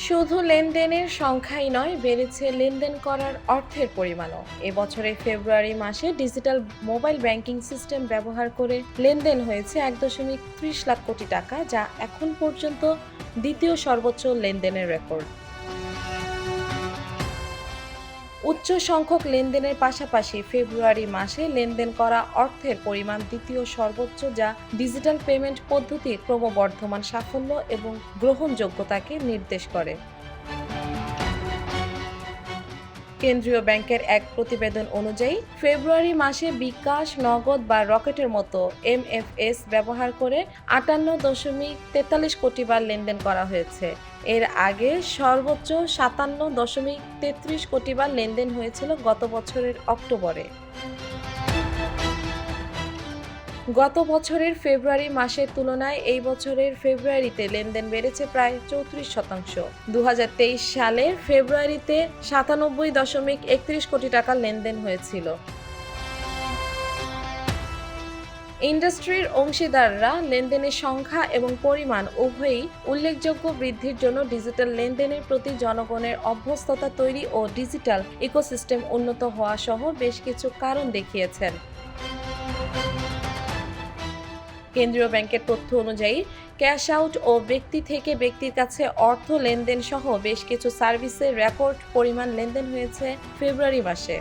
শুধু লেনদেনের সংখ্যাই নয়, বেড়েছে লেনদেন করার অর্থের পরিমাণও। এবছরের ফেব্রুয়ারি মাসে ডিজিটাল মোবাইল ব্যাংকিং সিস্টেম ব্যবহার করে লেনদেন হয়েছে ১.৩০ লাখ কোটি টাকা, যা এখন পর্যন্ত দ্বিতীয় সর্বোচ্চ লেনদেনের রেকর্ড। উচ্চ সংখ্যক লেনদেনের পাশাপাশি ফেব্রুয়ারি মাসে লেনদেন করা অর্থের পরিমাণ দ্বিতীয় সর্বোচ্চ, যা ডিজিটাল পেমেন্ট পদ্ধতির ক্রমবর্ধমান সাফল্য এবং গ্রহণযোগ্যতাকে নির্দেশ করে। কেন্দ্রীয় ব্যাংকের এক প্রতিবেদন অনুযায়ী ফেব্রুয়ারি মাসে বিকাশ, নগদ বা রকেটের মতো এমএফএস ব্যবহার করে ৫৮.৪৩ কোটি বার লেনদেন করা হয়েছে। এর আগে সর্বোচ্চ ৫৭.৩৩ কোটি বার লেনদেন হয়েছিল গত বছরের অক্টোবরে। গত বছরের ফেব্রুয়ারি মাসের তুলনায় এই বছরের ফেব্রুয়ারিতে লেনদেন বেড়েছে প্রায় ৩৪%। ২০২৩ সালের ফেব্রুয়ারিতে ৯৭.৩১ কোটি টাকা লেনদেন হয়েছিল। ইন্ডাস্ট্রির অংশীদাররা লেনদেনের সংখ্যা এবং পরিমাণ উভয়ই উল্লেখযোগ্য বৃদ্ধির জন্য ডিজিটাল লেনদেনের প্রতি জনগণের অভ্যস্ততা তৈরি ও ডিজিটাল ইকোসিস্টেম উন্নত হওয়া সহ বেশ কিছু কারণ দেখিয়েছেন। কেন্দ্রীয় ব্যাংকের তথ্য অনুযায়ী ক্যাশ আউট ও ব্যক্তি থেকে ব্যক্তির কাছে অর্থ লেনদেন সহ বেশ কিছু সার্ভিসের রেকর্ড পরিমাণ লেনদেন হয়েছে ফেব্রুয়ারি মাসে।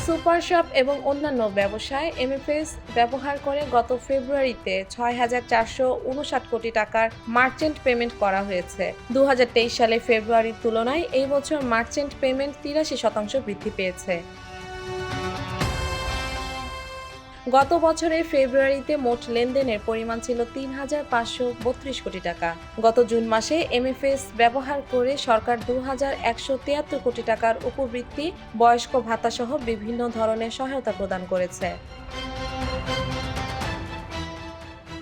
সুপার শপ এবং অন্যান্য ব্যবসায় এমএফএস ব্যবহার করে গত ফেব্রুয়ারিতে ৬,৪৫৯ কোটি টাকার মার্চেন্ট পেমেন্ট করা হয়েছে। ২০২৩ সালে ফেব্রুয়ারির তুলনায় এই বছর মার্চেন্ট পেমেন্ট ৮৩% বৃদ্ধি পেয়েছে। গত বছরের ফেব্রুয়ারিতে মোট লেনদেনের পরিমাণ ছিল ৩,৫৩২ কোটি টাকা। গত জুন মাসে এমএফএস ব্যবহার করে সরকার ২,১৭৩ কোটি টাকার উপবৃত্তি, বয়স্ক ভাতাসহ বিভিন্ন ধরনের সহায়তা প্রদান করেছে।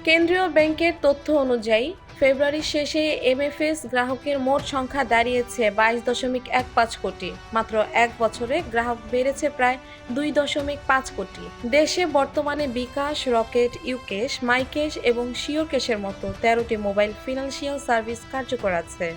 কেন্দ্রীয় ব্যাংকের তথ্য অনুযায়ী ফেব্রুয়ারির শেষে এমএফএস গ্রাহকের মোট সংখ্যা দাঁড়িয়েছে ২২.১৫ কোটি। মাত্র এক বছরে গ্রাহক বেড়েছে প্রায় ২.৫ কোটি। দেশে বর্তমানে বিকাশ, রকেট, ইউকেশ, মাইকেশ এবং শিওরকেশের মতো ১৩টি মোবাইল ফিনান্সিয়াল সার্ভিস কার্যকর আছে।